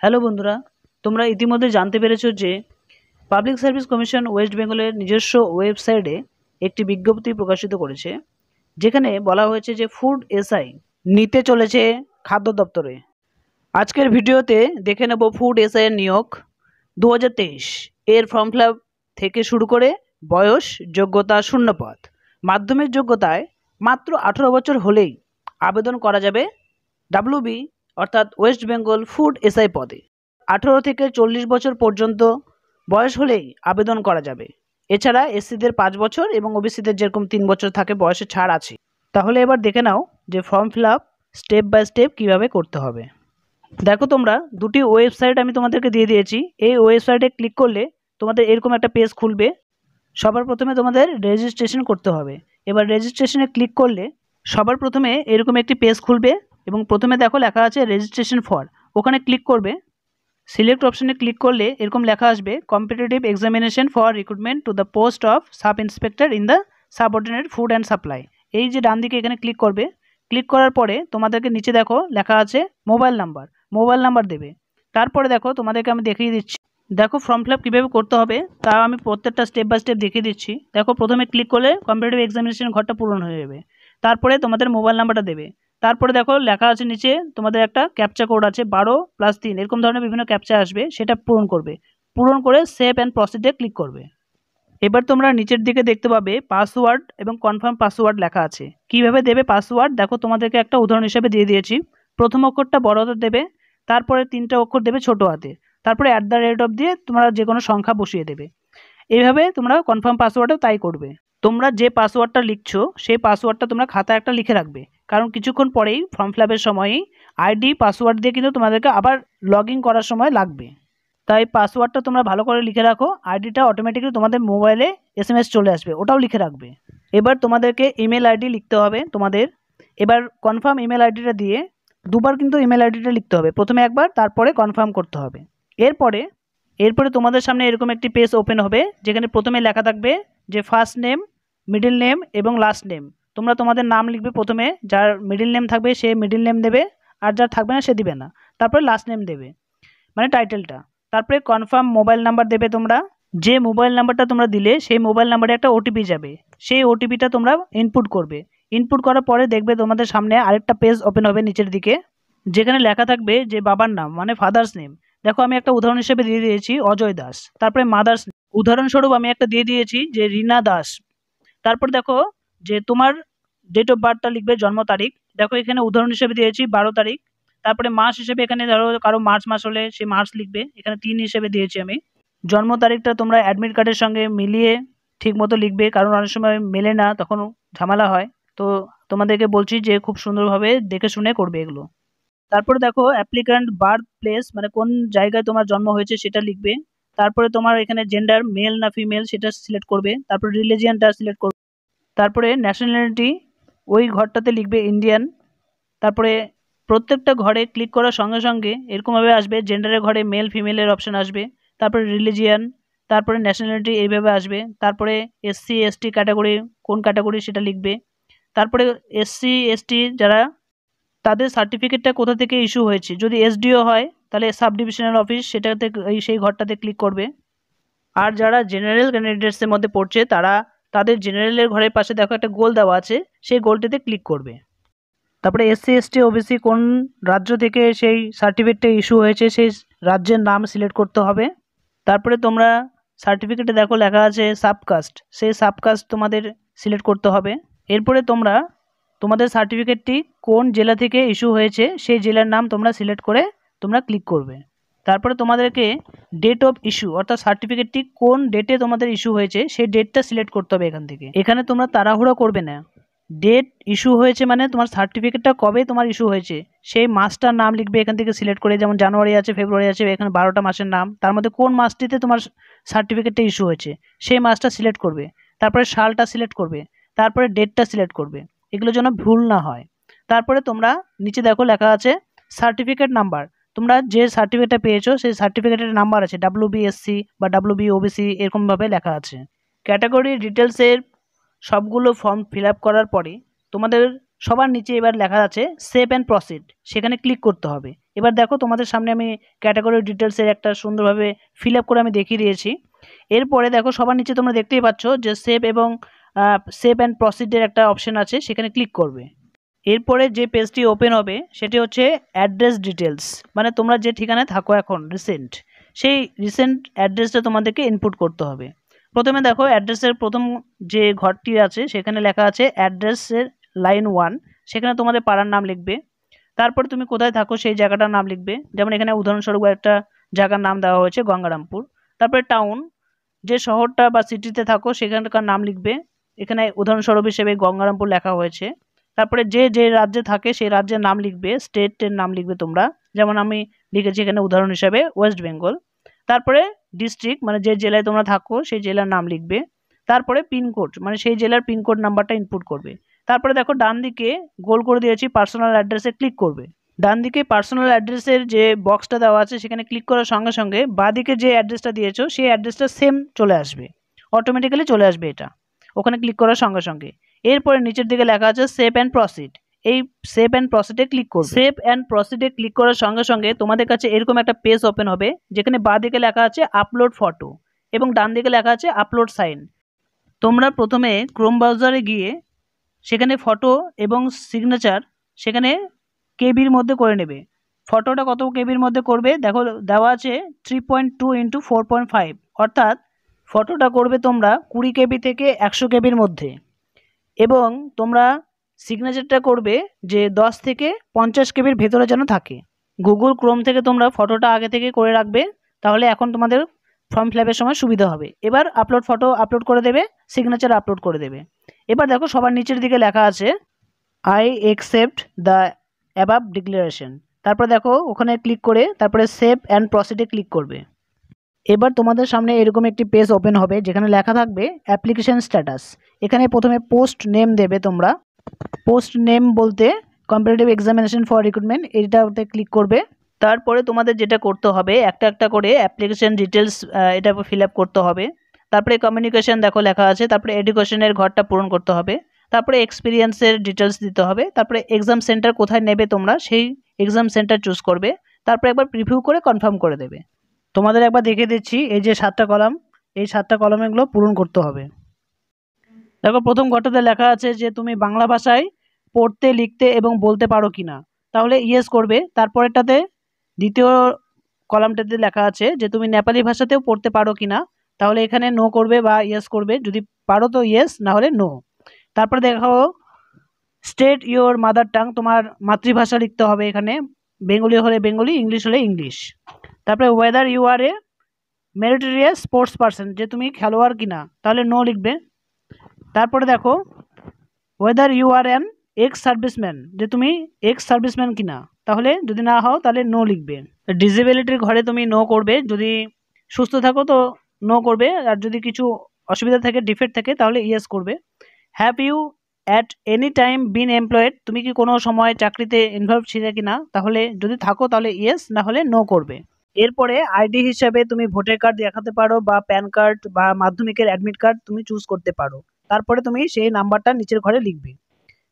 Hello বন্ধুরা, তোমরা ইতিমধ্যে জানতে পেরেছো যে পাবলিক সার্ভিস কমিশন ওয়েস্ট বেঙ্গলের নিজস্ব ওয়েবসাইটে একটি বিজ্ঞপ্তি প্রকাশিত করেছে, যেখানে বলা হয়েছে যে ফুড এসআই নিতে চলেছে খাদ্য দপ্তরে। আজকের ভিডিওতে দেখে নেব ফুড এসআই এর নিয়োগ 2023 এর ফর্ম ফিল আপ থেকে শুরু করে বয়স, যোগ্যতা, শূন্যপদ। মাধ্যমিক যোগ্যতায় মাত্র 18 বছর হলেই আবেদন করা যাবে ডাব্লিউবি অর্থাৎ ওয়েস্ট বেঙ্গল ফুড এসআই পদে। 18 থেকে 40 বছর পর্যন্ত বয়স হলেই আবেদন করা যাবে। এছাড়া এসসিদের 5 বছর এবং ওবিসিদের যেরকম 3 বছর থাকে বয়সে ছাড় আছে। তাহলে এবার দেখে নাও যে form fill up step by step কীভাবে করতে হবে। দেখো, তোমরা দুটি ওয়েবসাইট আমি তোমাদেরকে দিয়ে দিয়েছি। এই ওয়েবসাইটে ক্লিক করলে তোমাদের এরকম একটা পেজ খুলবে। সবার প্রথমে তোমাদের রেজিস্ট্রেশন করতে হবে। এবার রেজিস্ট্রেশনে ক্লিক করলে সবার প্রথমে এরকম একটি পেজ খুলবে এবং প্রথমে দেখো লেখা আছে রেজিস্ট্রেশন ফর। ওখানে ক্লিক করবে। সিলেক্ট অপশনে ক্লিক করলে এরকম লেখা আসবে competitive examination for recruitment to the post of sub inspector in the subordinate food and supply. এই যে ডান দিকে এখানে ক্লিক করবে। ক্লিক করার পরে তোমাদেরকে নিচে দেখো লেখা আছে মোবাইল নাম্বার দেবে। তারপরে দেখো তোমাদেরকে আমি দেখিয়ে দিচ্ছি। দেখো ফর্ম ফিল আপ কীভাবে করতে হবে তা আমি প্রত্যেকটা স্টেপ বাই স্টেপ দেখিয়ে দিচ্ছি। দেখো, প্রথমে ক্লিক করলে কম্পিটিটিভ এক্সামিনেশন ঘরটা পূরণ হয়ে যাবে। তারপরে তোমাদের মোবাইল নাম্বারটা দেবে। তারপরে দেখো লেখা আছে নিচে তোমাদের একটা ক্যাপচা কোড আছে 12+3 এরকম ধরনের বিভিন্ন ক্যাপচা আসবে, সেটা পূরণ করবে। পূরণ করে সেভ অ্যান্ড প্রসিডে ক্লিক করবে। এবার তোমরা নিচের দিকে দেখতে পাবে পাসওয়ার্ড এবং কনফার্ম পাসওয়ার্ড লেখা আছে। কিভাবে দেবে পাসওয়ার্ড দেখো, তোমাদেরকে একটা উদাহরণ হিসেবে দিয়ে দিয়েছি। প্রথম অক্ষরটা বড় হাতে দেবে, তারপরে 3টা অক্ষর দেবে ছোট হাতে, তারপরে @ দিয়ে তোমরা যে কোনো সংখ্যা বসিয়ে দেবে। এইভাবে তোমরা কনফার্ম পাসওয়ার্ডও তাই করবে। তোমরা যে পাসওয়ার্ডটা লিখছো সেই পাসওয়ার্ডটা তোমরা খাতায় একটা লিখে রাখবে, কারণ কিছুক্ষণ পরেই ফর্ম ফিল আপের সময়ই আইডি পাসওয়ার্ড দিয়ে কিন্তু তোমাদেরকে আবার লগ ইন করার সময় লাগবে। তাই পাসওয়ার্ডটা তোমরা ভালো করে লিখে রাখো। আইডিটা অটোমেটিক্যালি তোমাদের মোবাইলে SMS চলে আসবে, ওটাও লিখে রাখবে। এবার তোমাদেরকে ইমেল আইডি লিখতে হবে তোমাদের। এবার কনফার্ম ইমেল আইডিটা দিয়ে দুবার কিন্তু ইমেল আইডিটা লিখতে হবে, প্রথমে একবার, তারপরে কনফার্ম করতে হবে। এরপরে তোমাদের সামনে এরকম একটি পেজ ওপেন হবে, যেখানে প্রথমে লেখা থাকবে যে ফার্স্ট নেম, মিডল নেম এবং লাস্ট নেম। তোমরা তোমাদের নাম লিখবে প্রথমে, যার মিডল নেম থাকবে সে মিডল নেম দেবে, আর যার থাকবে না সে দিবে না। তারপরে লাস্ট নেম দেবে, মানে টাইটেলটা। তারপরে কনফার্ম মোবাইল নাম্বার দেবে তোমরা। যে মোবাইল নাম্বারটা তোমরা দিলে সেই মোবাইল নাম্বারে একটা ওটিপি যাবে, সেই ওটিপিটা তোমরা ইনপুট করবে। ইনপুট করার পরে দেখবে তোমাদের সামনে আরেকটা পেজ ওপেন হবে নিচের দিকে, যেখানে লেখা থাকবে যে বাবার নাম মানে ফাদার্স নেম। দেখো, আমি একটা উদাহরণ হিসেবে দিয়ে দিয়েছি অজয় দাস। তারপরে মাদার্স, উদাহরণস্বরূপ আমি একটা দিয়ে দিয়েছি যে রীনা দাস। তারপর দেখো যে তোমার ডেট অফ বার্থটা লিখবে, জন্ম তারিখ। দেখো এখানে উদাহরণ হিসেবে দিয়েছি 12 তারিখ। তারপরে মাস হিসেবে এখানে ধরো কারো মার্চ মাস হলে সে মার্চ লিখবে, এখানে 3 হিসেবে দিয়েছি আমি। জন্ম তারিখটা তোমরা অ্যাডমিট কার্ডের সঙ্গে মিলিয়ে ঠিক মতো লিখবে, কারণ অনেক সময় মেলে না, তখন ঝামেলা হয়। তো তোমাদেরকে বলছি যে খুব সুন্দরভাবে দেখে শুনে করবে এগুলো। তারপরে দেখো অ্যাপ্লিক্যান্ট বার্থ প্লেস, মানে কোন জায়গায় তোমার জন্ম হয়েছে সেটা লিখবে। তারপরে তোমার এখানে জেন্ডার মেল না ফিমেল সেটা সিলেক্ট করবে। তারপরে রিলিজিয়ানটা সিলেক্ট করবে। তারপরে ন্যাশনালিটি ওই ঘরটাতে লিখবে ইন্ডিয়ান। তারপরে প্রত্যেকটা ঘরে ক্লিক করার সঙ্গে সঙ্গে এরকমভাবে আসবে, জেন্ডারের ঘরে মেল ফিমেলের অপশান আসবে, তারপরে রিলিজিয়ান, তারপরে ন্যাশনালিটি এইভাবে আসবে। তারপরে SC/ST ক্যাটাগরি, কোন ক্যাটাগরি সেটা লিখবে। তারপরে SC/ST যারা, তাদের সার্টিফিকেটটা কোথা থেকে ইস্যু হয়েছে, যদি SDO হয় তাহলে সাব ডিভিশনাল অফিস, সেটাতে সেই ঘরটাতে ক্লিক করবে। আর যারা জেনারেল ক্যান্ডিডেটসের মধ্যে পড়ছে তারা তাদের জেনারেলের ঘরের পাশে দেখো একটা গোল দেওয়া আছে, সেই গোলটিতে ক্লিক করবে। তারপরে SC/ST OBC কোন রাজ্য থেকে সেই সার্টিফিকেটটা ইস্যু হয়েছে সেই রাজ্যের নাম সিলেক্ট করতে হবে। তারপরে তোমরা সার্টিফিকেটে দেখো লেখা আছে সাবকাস্ট, সেই সাবকাস্ট তোমাদের সিলেক্ট করতে হবে। এরপরে তোমরা তোমাদের সার্টিফিকেটটি কোন জেলা থেকে ইস্যু হয়েছে সেই জেলার নাম তোমরা সিলেক্ট করে তোমরা ক্লিক করবে। তারপরে তোমাদেরকে ডেট অফ ইস্যু, অর্থাৎ সার্টিফিকেটটি কোন ডেটে তোমাদের ইস্যু হয়েছে সেই ডেটটা সিলেক্ট করতে হবে এখান থেকে। এখানে তোমরা তাড়াহুড়ো করবে না। ডেট ইস্যু হয়েছে মানে তোমার সার্টিফিকেটটা কবে তোমার ইস্যু হয়েছে সেই মাসটার নাম লিখবে এখান থেকে সিলেক্ট করে। যেমন জানুয়ারি আছে, ফেব্রুয়ারি আছে, এখানে 12টা মাসের নাম, তার মধ্যে কোন মাসটিতে তোমার সার্টিফিকেটটা ইস্যু হয়েছে সেই মাসটা সিলেক্ট করবে। তারপরে সালটা সিলেক্ট করবে, তারপরে ডেটটা সিলেক্ট করবে, এগুলো যেন ভুল না হয়। তারপরে তোমরা নিচে দেখো লেখা আছে সার্টিফিকেট নাম্বার। তোমরা যে সার্টিফিকেটটা পেয়েছো সেই সার্টিফিকেটের নাম্বার আছে, WBSC বা WBOBC এরকমভাবে লেখা আছে। ক্যাটাগরি ডিটেলসের সবগুলো ফর্ম ফিল আপ করার পরে তোমাদের সবার নিচে এবার লেখা আছে সেভ অ্যান্ড প্রসিড, সেখানে ক্লিক করতে হবে। এবার দেখো তোমাদের সামনে আমি ক্যাটাগরি ডিটেলসের একটা সুন্দরভাবে ফিল আপ করে আমি দেখিয়ে দিয়েছি। এরপরে দেখো সবার নিচে তোমরা দেখতেই পাচ্ছ যে সেভ এবং সেভ অ্যান্ড প্রসিডের একটা অপশন আছে, সেখানে ক্লিক করবে। এরপরে যে পেজটি ওপেন হবে সেটি হচ্ছে অ্যাড্রেস ডিটেলস, মানে তোমরা যে ঠিকানায় থাকো এখন রিসেন্ট, সেই রিসেন্ট অ্যাড্রেসটা তোমাদেরকে ইনপুট করতে হবে। প্রথমে দেখো অ্যাড্রেসের প্রথম যে ঘরটি আছে সেখানে লেখা আছে অ্যাড্রেসের লাইন 1, সেখানে তোমাদের পাড়ার নাম লিখবে। তারপর তুমি কোথায় থাকো সেই জায়গাটার নাম লিখবে, যেমন এখানে উদাহরণস্বরূপ একটা জায়গার নাম দেওয়া হয়েছে গঙ্গারামপুর। তারপরে টাউন, যে শহরটা বা সিটিতে থাকো সেখানকার নাম লিখবে, এখানে উদাহরণস্বরূপ হিসেবে গঙ্গারামপুর লেখা হয়েছে। তারপরে যে যে রাজ্যে থাকে সেই রাজ্যের নাম লিখবে, স্টেটের নাম লিখবে তোমরা, যেমন আমি লিখেছি এখানে উদাহরণ হিসাবে ওয়েস্ট বেঙ্গল। তারপরে ডিস্ট্রিক্ট, মানে যে জেলায় তোমরা থাকো সেই জেলার নাম লিখবে। তারপরে পিনকোড, মানে সেই জেলার পিনকোড নাম্বারটা ইনপুট করবে। তারপরে দেখো ডান দিকে গোল করে দিয়েছি পার্সোনাল অ্যাড্রেসে ক্লিক করবে। ডান দিকে পার্সোনাল অ্যাড্রেসের যে বক্সটা দেওয়া আছে সেখানে ক্লিক করার সঙ্গে সঙ্গে বাঁ দিকে যে অ্যাড্রেসটা দিয়েছো সেই অ্যাড্রেসটা সেম চলে আসবে, অটোমেটিক্যালি চলে আসবে এটা ওখানে ক্লিক করার সঙ্গে সঙ্গে। এরপরে নিচের দিকে লেখা আছে সেভ অ্যান্ড প্রসিড, এই সেভ অ্যান্ড প্রসিডে ক্লিক করবে। সেভ অ্যান্ড প্রসিডে ক্লিক করার সঙ্গে সঙ্গে তোমাদের কাছে এরকম একটা পেজ ওপেন হবে, যেখানে বাঁ দিকে লেখা আছে আপলোড ফটো এবং ডান দিকে লেখা আছে আপলোড সাইন। তোমরা প্রথমে ক্রোম ব্রাউজারে গিয়ে সেখানে ফটো এবং সিগনেচার সেখানে কেবির মধ্যে করে নেবে। ফটোটা কত কেবির মধ্যে করবে দেখো দেওয়া আছে 3.2 × 4.5, অর্থাৎ ফটোটা করবে তোমরা 20 কেবি থেকে 100 কেবির মধ্যে, এবং তোমরা সিগনেচারটা করবে যে 10 থেকে 50 কেবির ভেতরে যেন থাকে। গুগল ক্রোম থেকে তোমরা ফটোটা আগে থেকে করে রাখবে, তাহলে এখন তোমাদের ফর্ম ফিল আপের সময় সুবিধা হবে। এবার আপলোড ফটো আপলোড করে দেবে, সিগনেচার আপলোড করে দেবে। এবার দেখো সবার নিচের দিকে লেখা আছে I accept the above declaration. তারপরে দেখো ওখানে ক্লিক করে তারপরে সেভ অ্যান্ড প্রসিডে ক্লিক করবে। এবার তোমাদের সামনে এরকম একটি পেজ ওপেন হবে যেখানে লেখা থাকবে অ্যাপ্লিকেশন স্ট্যাটাস। এখানে প্রথমে পোস্ট নেম দেবে তোমরা, পোস্ট নেম বলতে কম্পিটিটিভ এক্সামিনেশন ফর রিক্রুটমেন্ট, এইটাতে ক্লিক করবে। তারপরে তোমাদের যেটা করতে হবে একটা একটা করে অ্যাপ্লিকেশন ডিটেলস এটা ফিল আপ করতে হবে। তারপরে কমিউনিকেশন দেখো লেখা আছে, তারপরে এডুকেশনের ঘরটা পূরণ করতে হবে, তারপরে এক্সপিরিয়েন্সের ডিটেলস দিতে হবে, তারপরে এক্সাম সেন্টার কোথায় নেবে তোমরা সেই এক্সাম সেন্টার চুজ করবে, তারপরে একবার প্রিভিউ করে কনফার্ম করে দেবে। তোমাদের একবার দেখে দিচ্ছি, এই যে 7টা কলাম, এই 7টা কলাম এগুলো পূরণ করতে হবে। দেখো প্রথম ঘরটাতে লেখা আছে যে তুমি বাংলা ভাষায় পড়তে লিখতে এবং বলতে পারো কিনা, তাহলে ইয়েস করবে। তারপরেরটাতে দ্বিতীয় কলামটাতে লেখা আছে যে তুমি নেপালি ভাষাতেও পড়তে পারো কিনা, তাহলে এখানে নো করবে বা ইয়েস করবে, যদি পারো তো ইয়েস, না হলে নো। তারপরে দেখো স্টেট ইওর মাদার টাং, তোমার মাতৃভাষা লিখতে হবে এখানে, বেঙ্গলি হলে বেঙ্গলি, ইংলিশ হলে ইংলিশ। তারপরে whether you are a meritorious sports person, যে তুমি খেলোয়াড় কিনা, তাহলে নো লিখবে। তারপরে দেখো whether you are an ex serviceman, যে তুমি এক্স সার্ভিসম্যান কিনা, তাহলে যদি না হও তাহলে নো লিখবে। ডিসেবিলিটির ঘরে তুমি নো করবে, যদি সুস্থ থাকো তো নো করবে, আর যদি কিছু অসুবিধা থাকে ডিফেক্ট থাকে তাহলে ইয়েস করবে। Have you at any time been employed, তুমি কি কোনো সময় চাকরিতে ইনভলভ ছিলে কিনা, তাহলে যদি থাকো তাহলে ইয়েস, না হলে নো করবে। এরপরে আইডি হিসাবে তুমি ভোটার কার্ড দেখাতে পারো বা প্যান কার্ড বা মাধ্যমিকের অ্যাডমিট কার্ড তুমি চুজ করতে পারো। তারপরে তুমি সেই নাম্বারটা নিচের ঘরে লিখবে,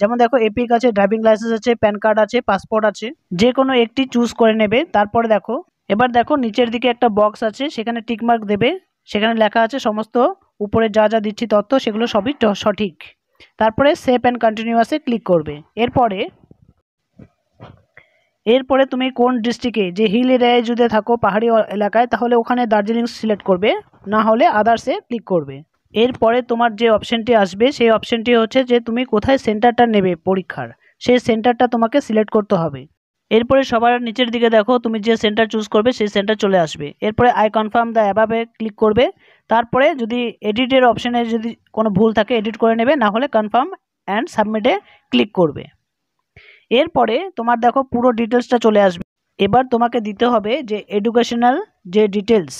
যেমন দেখো এপিক আছে, ড্রাইভিং লাইসেন্স আছে, প্যান কার্ড আছে, পাসপোর্ট আছে, যে কোনো একটি চুজ করে নেবে। তারপরে দেখো এবার দেখো নিচের দিকে একটা বক্স আছে, সেখানে টিকমার্ক দেবে, সেখানে লেখা আছে সমস্ত উপরে যা যা দিচ্ছি তথ্য সেগুলো সবই সঠিক। তারপরে সেভ অ্যান্ড কন্টিনিউয়াসে ক্লিক করবে। এরপরে তুমি কোন ডিস্ট্রিক্টে, যে হিল এরিয়ায় যদি থাকো পাহাড়ি এলাকায়, তাহলে ওখানে দার্জিলিং সিলেক্ট করবে, না হলে আদার্সে ক্লিক করবে। এরপরে তোমার যে অপশানটি আসবে সেই অপশানটি হচ্ছে যে তুমি কোথায় সেন্টারটা নেবে পরীক্ষার, সেই সেন্টারটা তোমাকে সিলেক্ট করতে হবে। এরপরে সবার নিচের দিকে দেখো তুমি যে সেন্টার চুজ করবে সেই সেন্টার চলে আসবে। এরপরে আই কনফার্ম দ্য অ্যাবাবে ক্লিক করবে। তারপরে যদি এডিটের অপশানে যদি কোনো ভুল থাকে এডিট করে নেবে, না হলে কনফার্ম অ্যান্ড সাবমিটে ক্লিক করবে। এরপরে তোমার দেখো পুরো ডিটেলসটা চলে আসবে। এবার তোমাকে দিতে হবে যে এডুকেশনাল যে ডিটেলস,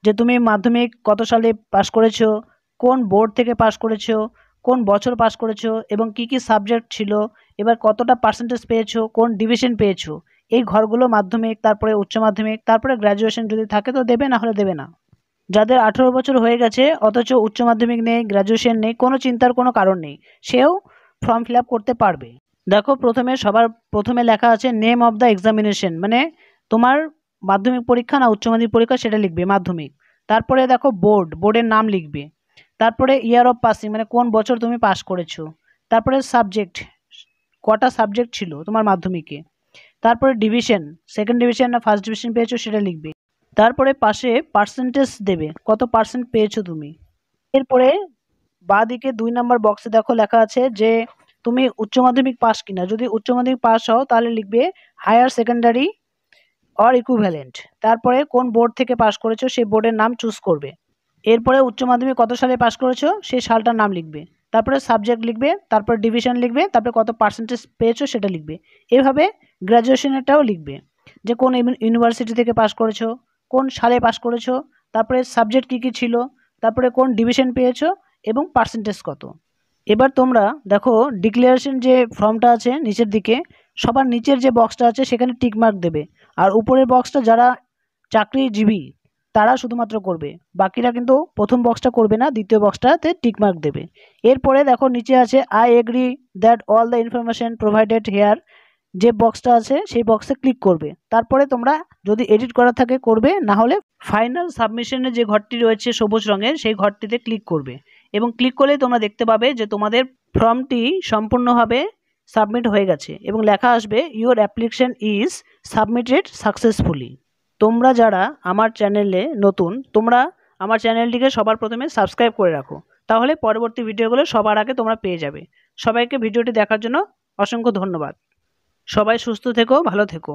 যে তুমি মাধ্যমিক কত সালে পাস করেছো, কোন বোর্ড থেকে পাস করেছো, কোন বছর পাস করেছো এবং কি কি সাবজেক্ট ছিল, এবার কতটা পার্সেন্টেজ পেয়েছো, কোন ডিভিশন পেয়েছো, এই ঘরগুলো মাধ্যমিক, তারপরে উচ্চ মাধ্যমিক, তারপরে গ্র্যাজুয়েশন যদি থাকে তো দেবে, না হলে দেবে না। যাদের 18 বছর হয়ে গেছে অথচ উচ্চ মাধ্যমিক নেই, গ্র্যাজুয়েশন নেই, কোনো চিন্তার কোনো কারণ নেই, সেও ফর্ম ফিল আপ করতে পারবে। দেখো সবার প্রথমে লেখা আছে নেম অফ দ্য এক্সামিনেশন, মানে তোমার মাধ্যমিক পরীক্ষা না উচ্চ মাধ্যমিক পরীক্ষা সেটা লিখবে মাধ্যমিক। তারপরে দেখো বোর্ডের নাম লিখবে। তারপরে ইয়ার অফ পাসিং, মানে কোন বছর তুমি পাস করেছো। তারপরে সাবজেক্ট, কটা সাবজেক্ট ছিল তোমার মাধ্যমিকে। তারপরে ডিভিশন, সেকেন্ড ডিভিশন না ফার্স্ট ডিভিশন পেয়েছো সেটা লিখবে। তারপরে পাশে পার্সেন্টেজ দেবে, কত পার্সেন্ট পেয়েছো তুমি। এরপরে বাঁ দিকে 2 নম্বর বক্সে দেখো লেখা আছে যে তুমি উচ্চ মাধ্যমিক পাস কিনা। যদি উচ্চ মাধ্যমিক পাস হও তাহলে লিখবে হায়ার সেকেন্ডারি অর ইকুইভ্যালেন্ট। তারপরে কোন বোর্ড থেকে পাস করেছো সেই বোর্ডের নাম চুজ করবে। এরপরে উচ্চ মাধ্যমিক কত সালে পাস করেছো সেই সালটার নাম লিখবে। তারপরে সাবজেক্ট লিখবে, তারপরে ডিভিশন লিখবে, তারপরে কত পার্সেন্টেজ পেয়েছো সেটা লিখবে। এভাবে গ্র্যাজুয়েশনেরটাও লিখবে, যে কোন ইউনিভার্সিটি থেকে পাস করেছো, কোন সালে পাস করেছো, তারপরে সাবজেক্ট কী কী ছিল, তারপরে কোন ডিভিশন পেয়েছো এবং পার্সেন্টেজ কত। এবার তোমরা দেখো ডিক্লারেশন যে ফর্মটা আছে নিচের দিকে, সবার নিচের যে বক্সটা আছে সেখানে টিক মার্ক দেবে। আর উপরের বক্সটা যারা চাকরিজীবী তারা শুধুমাত্র করবে, বাকিরা কিন্তু প্রথম বক্সটা করবে না, দ্বিতীয় বক্সটাতে টিক মার্ক দেবে। এরপরে দেখো নিচে আছে I agree that all the information provided here, যে বক্সটা আছে সেই বক্সে ক্লিক করবে। তারপরে তোমরা যদি এডিট করা থাকে করবে, না হলে ফাইনাল সাবমিশনের যে ঘরটি রয়েছে সবুজ রঙের সেই ঘরটিতে ক্লিক করবে। এবং ক্লিক করলে তোমরা দেখতে পাবে যে তোমাদের ফর্মটি সম্পূর্ণভাবে সাবমিট হয়ে গেছে এবং লেখা আসবে your application is submitted successfully. তোমরা যারা আমার চ্যানেলে নতুন, তোমরা আমার চ্যানেলটিকে সবার প্রথমে সাবস্ক্রাইব করে রাখো, তাহলে পরবর্তী ভিডিওগুলো সবার আগে তোমরা পেয়ে যাবে। সবাইকে ভিডিওটি দেখার জন্য অসংখ্য ধন্যবাদ। সবাই সুস্থ থেকো, ভালো থেকো।